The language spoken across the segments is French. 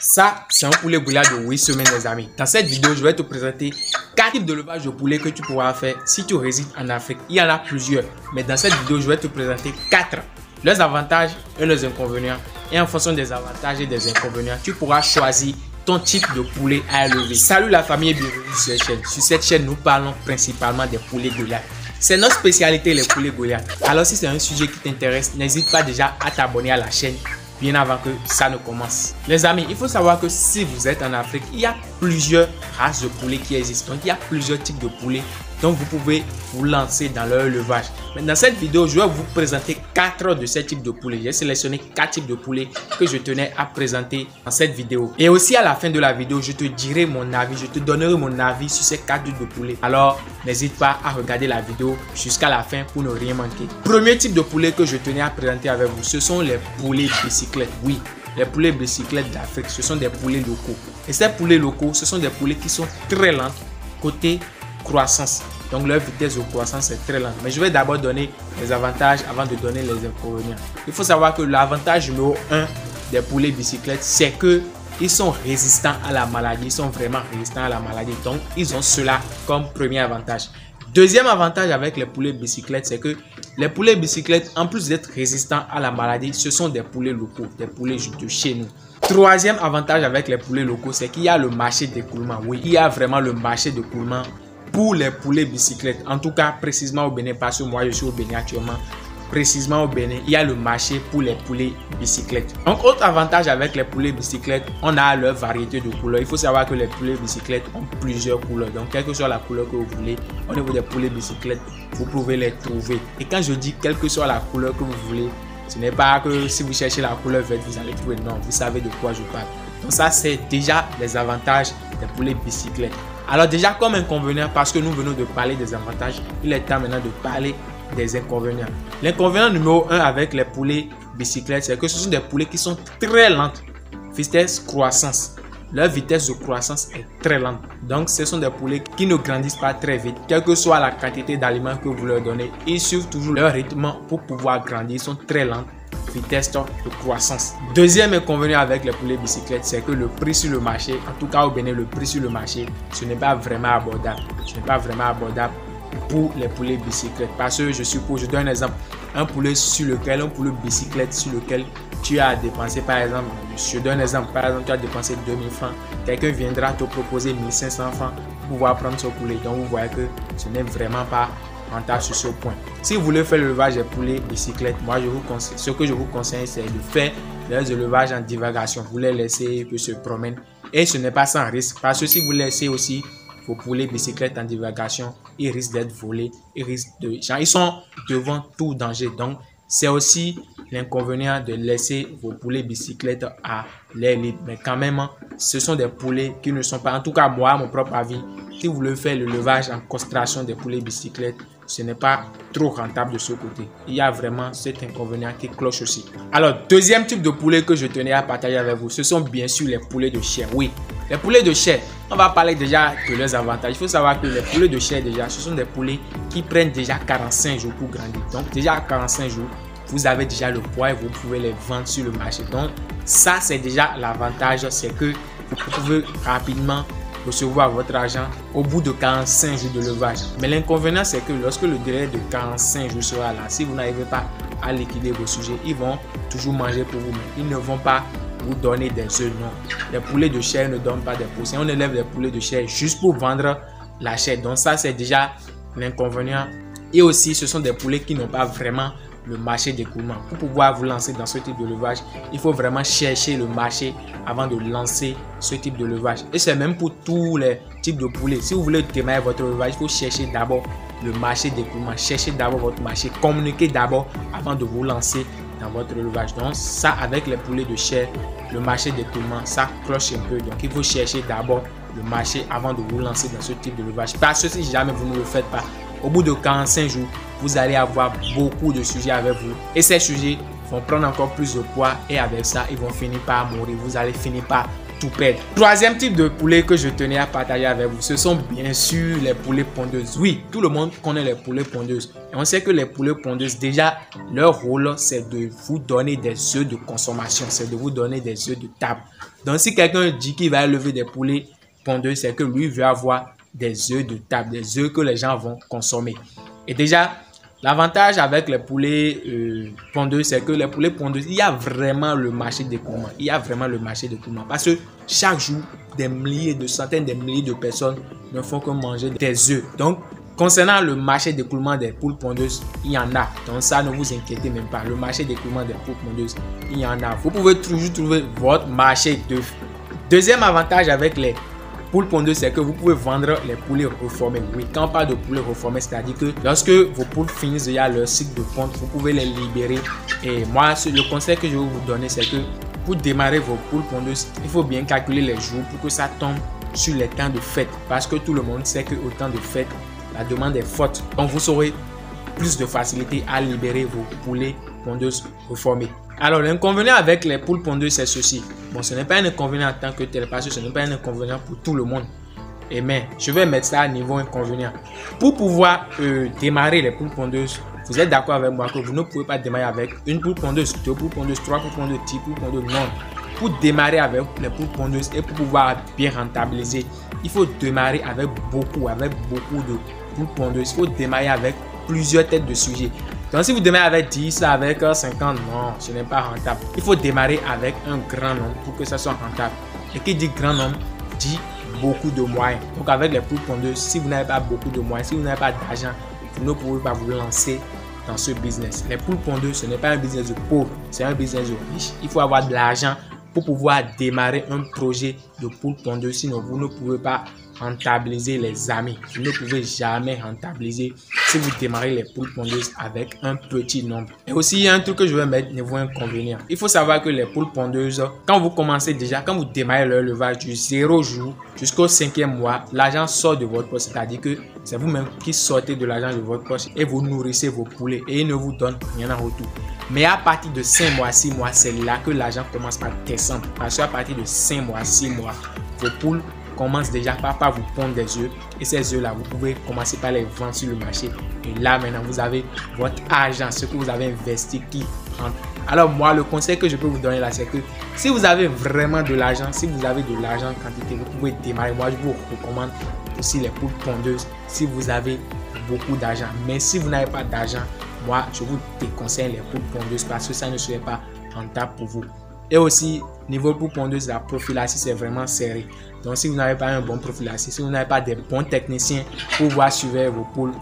Ça, c'est un poulet goulard de 8 semaines, les amis. Dans cette vidéo, je vais te présenter 4 types d'élevage de poulet que tu pourras faire si tu résides en Afrique. Il y en a plusieurs, mais dans cette vidéo, je vais te présenter 4. Leurs avantages et leurs inconvénients. Et en fonction des avantages et des inconvénients, tu pourras choisir ton type de poulet à élever. Salut la famille et bienvenue sur cette chaîne. Sur cette chaîne, nous parlons principalement des poulets Goliath. C'est notre spécialité, les poulets Goliath. Alors si c'est un sujet qui t'intéresse, n'hésite pas déjà à t'abonner à la chaîne bien avant que ça ne commence. Les amis, il faut savoir que si vous êtes en Afrique, il y a plusieurs races de poulets qui existent. Donc il y a plusieurs types de poulets. Donc vous pouvez vous lancer dans leur élevage. Mais dans cette vidéo, je vais vous présenter 4 de ces types de poulets. J'ai sélectionné 4 types de poulets que je tenais à présenter dans cette vidéo. Et aussi à la fin de la vidéo, je te dirai mon avis, je te donnerai mon avis sur ces 4 types de poulets. Alors n'hésite pas à regarder la vidéo jusqu'à la fin pour ne rien manquer. Premier type de poulet que je tenais à présenter avec vous, ce sont les poulets bicyclettes. Oui, les poulets bicyclettes d'Afrique, ce sont des poulets locaux. Et ces poulets locaux, ce sont des poulets qui sont très lents côté croissance. Donc leur vitesse de croissance est très lente. Mais je vais d'abord donner les avantages avant de donner les inconvénients. Il faut savoir que l'avantage numéro 1 des poulets bicyclettes, c'est que ils sont résistants à la maladie. Ils sont vraiment résistants à la maladie. Donc ils ont cela comme premier avantage. Deuxième avantage avec les poulets bicyclettes, c'est que les poulets bicyclettes, en plus d'être résistants à la maladie, ce sont des poulets locaux, des poulets de chez nous. Troisième avantage avec les poulets locaux, c'est qu'il y a le marché d'écoulement. Oui, il y a vraiment le marché d'écoulement pour les poulets bicyclettes. En tout cas, précisément au Bénin, parce que moi je suis au Bénin actuellement. Précisément au Bénin, il y a le marché pour les poulets bicyclettes. Donc, autre avantage avec les poulets bicyclettes, on a leur variété de couleurs. Il faut savoir que les poulets bicyclettes ont plusieurs couleurs. Donc, quelle que soit la couleur que vous voulez, au niveau des poulets bicyclettes, vous pouvez les trouver. Et quand je dis quelle que soit la couleur que vous voulez, ce n'est pas que si vous cherchez la couleur verte, vous allez trouver. Non, vous savez de quoi je parle. Donc, ça, c'est déjà les avantages des poulets bicyclettes. Alors, déjà, comme inconvénient, parce que nous venons de parler des avantages, il est temps maintenant de parler des inconvénients. L'inconvénient numéro 1 avec les poulets bicyclettes, c'est que ce sont des poulets qui sont très lentes. Vitesse croissance. Leur vitesse de croissance est très lente. Donc, ce sont des poulets qui ne grandissent pas très vite. Quelle que soit la quantité d'aliments que vous leur donnez, ils suivent toujours leur rythme pour pouvoir grandir. Ils sont très lents. Vitesse de croissance. Deuxième inconvénient avec les poulets bicyclettes, c'est que le prix sur le marché, en tout cas au Bénin, le prix sur le marché, ce n'est pas vraiment abordable. Ce n'est pas vraiment abordable pour les poulets bicyclettes. Parce que je donne un exemple, un poulet bicyclette sur lequel tu as dépensé, par exemple, je donne un exemple, par exemple, tu as dépensé 2000 francs, quelqu'un viendra te proposer 1500 francs pour pouvoir prendre ce poulet. Donc vous voyez que ce n'est vraiment pas rentable sur ce point. Si vous voulez faire l'élevage des poulets bicyclettes, moi ce que je vous conseille, c'est de faire des élevages en divagation. Vous les laissez que se promènent et ce n'est pas sans risque, parce que si vous laissez aussi vos poulets bicyclettes en divagation, ils risquent d'être volés, ils sont devant tout danger. Donc c'est aussi l'inconvénient de laisser vos poulets bicyclettes à l'air libre. Mais quand même, ce sont des poulets qui ne sont pas, en tout cas moi, à mon propre avis, si vous voulez faire l'élevage en castration des poulets bicyclettes, ce n'est pas trop rentable de ce côté. Il y a vraiment cet inconvénient qui cloche aussi. Alors, deuxième type de poulet que je tenais à partager avec vous, ce sont bien sûr les poulets de chair. Oui, les poulets de chair, on va parler déjà de leurs avantages. Il faut savoir que les poulets de chair, déjà, ce sont des poulets qui prennent déjà 45 jours pour grandir. Donc, déjà à 45 jours, vous avez déjà le poids et vous pouvez les vendre sur le marché. Donc, ça, c'est déjà l'avantage, c'est que vous pouvez rapidement recevoir votre argent au bout de 45 jours de levage. Mais l'inconvénient, c'est que lorsque le délai de 45 jours sera là, si vous n'arrivez pas à liquider vos sujets, ils vont toujours manger pour vous, mais ils ne vont pas vous donner des œufs. Non, les poulets de chair ne donnent pas des poussins. On élève les poulets de chair juste pour vendre la chair. Donc ça, c'est déjà l'inconvénient. Et aussi, ce sont des poulets qui n'ont pas vraiment le marché d'écoulement. Pour pouvoir vous lancer dans ce type de levage, il faut vraiment chercher le marché avant de lancer ce type de levage. Et c'est même pour tous les types de poulets. Si vous voulez démarrer votre levage, il faut chercher d'abord le marché d'écoulement. Cherchez d'abord votre marché. Communiquez d'abord avant de vous lancer dans votre élevage. Donc ça, avec les poulets de chair, le marché d'écoulement, ça cloche un peu. Donc il faut chercher d'abord le marché avant de vous lancer dans ce type de levage. Parce que si jamais vous ne le faites pas, au bout de 45 jours, vous allez avoir beaucoup de sujets avec vous. Et ces sujets vont prendre encore plus de poids et avec ça, ils vont finir par mourir. Vous allez finir par tout perdre. Troisième type de poulet que je tenais à partager avec vous, ce sont bien sûr les poulets pondeuses. Oui, tout le monde connaît les poulets pondeuses. Et on sait que les poulets pondeuses, déjà, leur rôle, c'est de vous donner des œufs de consommation, c'est de vous donner des œufs de table. Donc, si quelqu'un dit qu'il va élever des poulets pondeuses, c'est que lui veut avoir des œufs de table, des œufs que les gens vont consommer. Et déjà, l'avantage avec les poulets pondeuses, c'est que les poulets pondeuses, il y a vraiment le marché d'écoulement. Il y a vraiment le marché d'écoulement. Parce que chaque jour, des milliers, de centaines, des milliers de personnes ne font que manger des œufs. Donc, concernant le marché d'écoulement des poules pondeuses, il y en a. Donc ça, ne vous inquiétez même pas. Le marché d'écoulement des poules pondeuses, il y en a. Vous pouvez toujours trouver votre marché d'œufs. Deuxième avantage avec les poules pondeuses, c'est que vous pouvez vendre les poulets reformés. Oui, quand on parle de poulets reformés, c'est-à-dire que lorsque vos poules finissent déjà leur cycle de ponte, vous pouvez les libérer. Et moi, le conseil que je vais vous donner, c'est que pour démarrer vos poules pondeuses, il faut bien calculer les jours pour que ça tombe sur les temps de fête. Parce que tout le monde sait qu'au temps de fête, la demande est forte. Donc, vous aurez plus de facilité à libérer vos poulets pondeuses reformés. Alors, l'inconvénient avec les poules pondeuses, c'est ceci. Bon, ce n'est pas un inconvénient en tant que tel, parce que ce n'est pas un inconvénient pour tout le monde. Et mais, je vais mettre ça à niveau inconvénient. Pour pouvoir démarrer les poules pondeuses, vous êtes d'accord avec moi que vous ne pouvez pas démarrer avec une poule pondeuse, 2 poules pondeuses, 3 poules pondeuses, 10 poules pondeuses, non. Pour démarrer avec les poules pondeuses et pour pouvoir bien rentabiliser, il faut démarrer avec beaucoup de poules pondeuses. Il faut démarrer avec plusieurs têtes de sujet. Donc, si vous démarrez avec 10, avec 50, non, ce n'est pas rentable. Il faut démarrer avec un grand nombre pour que ça soit rentable. Et qui dit grand nombre, dit beaucoup de moyens. Donc, avec les poules pondeuses, si vous n'avez pas beaucoup de moyens, si vous n'avez pas d'argent, vous ne pouvez pas vous lancer dans ce business. Les poules pondeuses, ce n'est pas un business de pauvre, c'est un business de riche. Il faut avoir de l'argent pour pouvoir démarrer un projet de poules pondeuses. Sinon, vous ne pouvez pas rentabiliser, les amis. Vous ne pouvez jamais rentabiliser si vous démarrez les poules pondeuses avec un petit nombre. Et aussi, il y a un truc que je vais mettre niveau inconvénient. Il faut savoir que les poules pondeuses, quand vous commencez déjà, quand vous démarrez leur élevage du 0 jour jusqu'au 5e mois, l'argent sort de votre poche. C'est-à-dire que c'est vous-même qui sortez de l'argent de votre poche et vous nourrissez vos poulets et ils ne vous donnent rien en retour. Mais à partir de 5 mois, 6 mois, c'est là que l'argent commence à descendre. Parce qu'à partir de 5 mois, 6 mois, vos poules commencent déjà par vous pondre des œufs. Et ces œufs-là, vous pouvez commencer par les vendre sur le marché. Et là, maintenant, vous avez votre argent, ce que vous avez investi qui rentre. Alors moi, le conseil que je peux vous donner là, c'est que si vous avez vraiment de l'argent, si vous avez de l'argent en quantité, vous pouvez démarrer. Moi, je vous recommande aussi les poules pondeuses si vous avez beaucoup d'argent. Mais si vous n'avez pas d'argent, moi, je vous déconseille les poules pondeuses parce que ça ne serait pas rentable pour vous. Et aussi, niveau poules pondeuses, la prophylaxie, c'est vraiment serré. Donc, si vous n'avez pas un bon prophylaxie, si vous n'avez pas des bons techniciens pour pouvoir surveiller vos poules,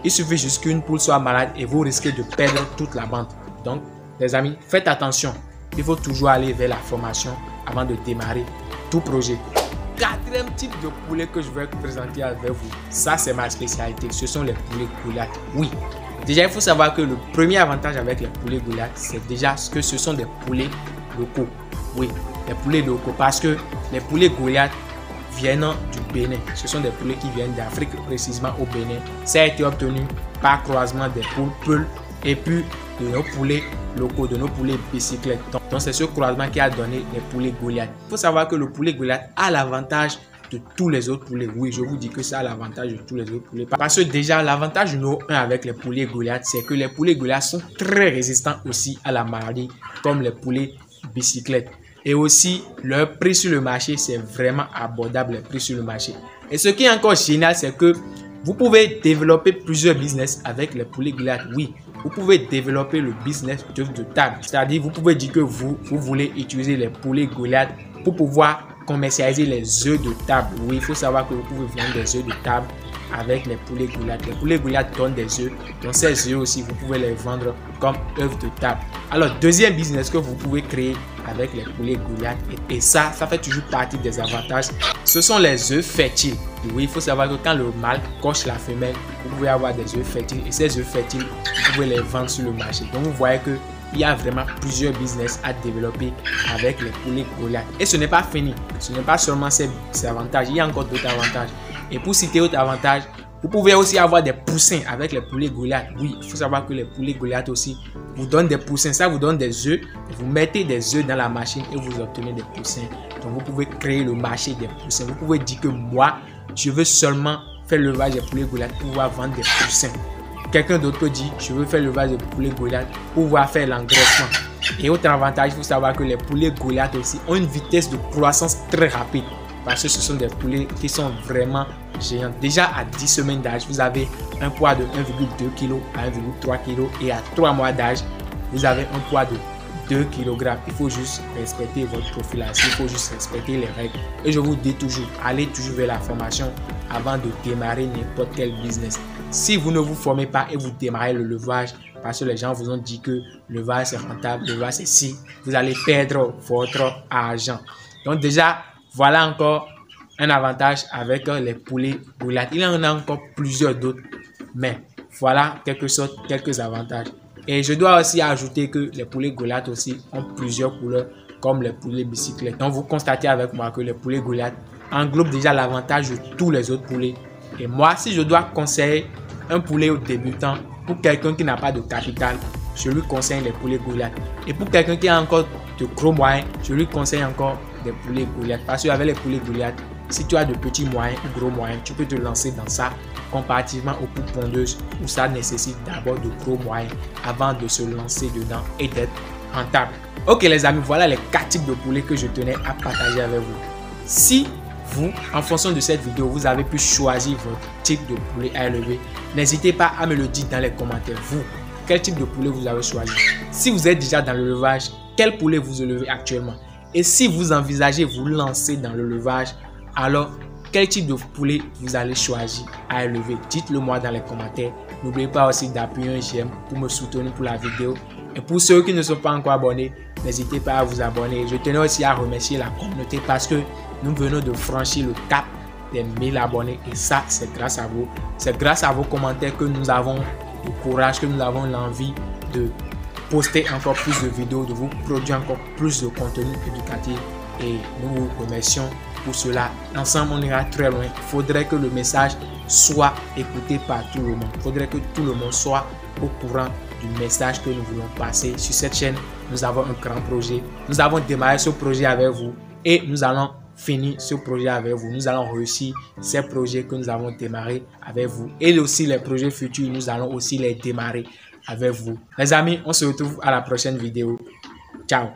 il suffit juste qu'une poule soit malade et vous risquez de perdre toute la bande. Donc, les amis, faites attention. Il faut toujours aller vers la formation avant de démarrer tout projet. Quatrième type de poulet que je vais présenter avec vous, ça c'est ma spécialité, ce sont les poulets Goliath. Oui, déjà il faut savoir que le premier avantage avec les poulets Goliath, c'est déjà que ce sont des poulets locaux. Oui, les poulets locaux, parce que les poulets Goliath viennent du Bénin. Ce sont des poulets qui viennent d'Afrique, précisément au Bénin. Ça a été obtenu par croisement des poules Peul et puis de nos poulets locaux, de nos poulets bicyclettes. Donc c'est ce croisement qui a donné les poulets Goliath. Il faut savoir que le poulet Goliath a l'avantage de tous les autres poulets. Oui, je vous dis que ça a l'avantage de tous les autres poulets. Parce que déjà, l'avantage numéro 1 avec les poulets Goliath, c'est que les poulets Goliath sont très résistants aussi à la maladie, comme les poulets bicyclettes. Et aussi, leur prix sur le marché, c'est vraiment abordable, les prix sur le marché. Et ce qui est encore génial, c'est que vous pouvez développer plusieurs business avec les poulets Goliath. Oui, vous pouvez développer le business d'œufs de table. C'est-à-dire, vous pouvez dire que vous voulez utiliser les poulets Goliath pour pouvoir commercialiser les œufs de table. Oui, il faut savoir que vous pouvez vendre des œufs de table avec les poulets Goliath. Les poulets Goliath donnent des œufs. Donc, ces œufs aussi, vous pouvez les vendre comme œufs de table. Alors, deuxième business que vous pouvez créer avec les poulets Goliath, et ça fait toujours partie des avantages, ce sont les œufs fertiles. Oui, il faut savoir que quand le mâle coche la femelle, vous pouvez avoir des œufs fertiles. Et ces œufs fertiles, vous pouvez les vendre sur le marché. Donc, vous voyez que il y a vraiment plusieurs business à développer avec les poulets Goliath. Et ce n'est pas fini. Ce n'est pas seulement ces avantages. Il y a encore d'autres avantages. Et pour citer d'autres avantages, Vous pouvez aussi avoir des poussins avec les poulets Goliath. Oui, il faut savoir que les poulets Goliath aussi vous donnent des poussins. Ça vous donne des œufs. Vous mettez des œufs dans la machine et vous obtenez des poussins. Donc, vous pouvez créer le marché des poussins. Vous pouvez dire que moi, je veux seulement faire l'élevage des poulets Goliath pour pouvoir vendre des poussins. Quelqu'un d'autre peut dire, je veux faire l'élevage des poulets Goliath pour pouvoir faire l'engraissement. Et autre avantage, il faut savoir que les poulets Goliath aussi ont une vitesse de croissance très rapide. Parce que ce sont des poulets qui sont vraiment géants. Déjà à 10 semaines d'âge, vous avez un poids de 1,2 kg à 1,3 kg. Et à 3 mois d'âge, vous avez un poids de 2 kg. Il faut juste respecter votre profilation, il faut juste respecter les règles. Et je vous dis toujours, allez toujours vers la formation avant de démarrer n'importe quel business. Si vous ne vous formez pas et vous démarrez le levage, parce que les gens vous ont dit que le levage c'est rentable, le levage c'est si, vous allez perdre votre argent. Donc déjà, voilà encore un avantage avec les poulets Goliath. Il y en a encore plusieurs d'autres, mais voilà quelque sorte quelques avantages. Et je dois aussi ajouter que les poulets Goliath aussi ont plusieurs couleurs comme les poulets bicyclettes. Donc vous constatez avec moi que les poulets Goliath englobent déjà l'avantage de tous les autres poulets. Et moi, si je dois conseiller un poulet au débutant pour quelqu'un qui n'a pas de capital, je lui conseille les poulets Goliath. Et pour quelqu'un qui a encore de gros moyens, je lui conseille encore des poulets Goliath. Parce qu'avec les poulets Goliath, si tu as de petits moyens ou gros moyens, tu peux te lancer dans ça comparativement aux poules pondeuses où ça nécessite d'abord de gros moyens avant de se lancer dedans et d'être rentable. Ok les amis, voilà les 4 types de poulets que je tenais à partager avec vous. Si vous, en fonction de cette vidéo, vous avez pu choisir votre type de poulet à élever, n'hésitez pas à me le dire dans les commentaires. Vous, quel type de poulet vous avez choisi? Si vous êtes déjà dans le levage, quel poulet vous élevez actuellement? Et si vous envisagez vous lancer dans le levage, alors quel type de poulet vous allez choisir à élever? Dites-le moi dans les commentaires. N'oubliez pas aussi d'appuyer un j'aime pour me soutenir pour la vidéo. Et pour ceux qui ne sont pas encore abonnés, n'hésitez pas à vous abonner. Je tenais aussi à remercier la communauté parce que nous venons de franchir le cap des 1000 abonnés. Et ça, c'est grâce à vous. C'est grâce à vos commentaires que nous avons le courage, que nous avons l'envie de poster encore plus de vidéos, de vous produire encore plus de contenu éducatif. Et nous vous remercions pour cela. Ensemble, on ira très loin. Il faudrait que le message soit écouté par tout le monde. Il faudrait que tout le monde soit au courant du message que nous voulons passer. Sur cette chaîne, nous avons un grand projet. Nous avons démarré ce projet avec vous et nous allons finir ce projet avec vous. Nous allons réussir ces projets que nous avons démarrés avec vous. Et aussi les projets futurs, nous allons aussi les démarrer avec vous. Les amis, on se retrouve à la prochaine vidéo. Ciao.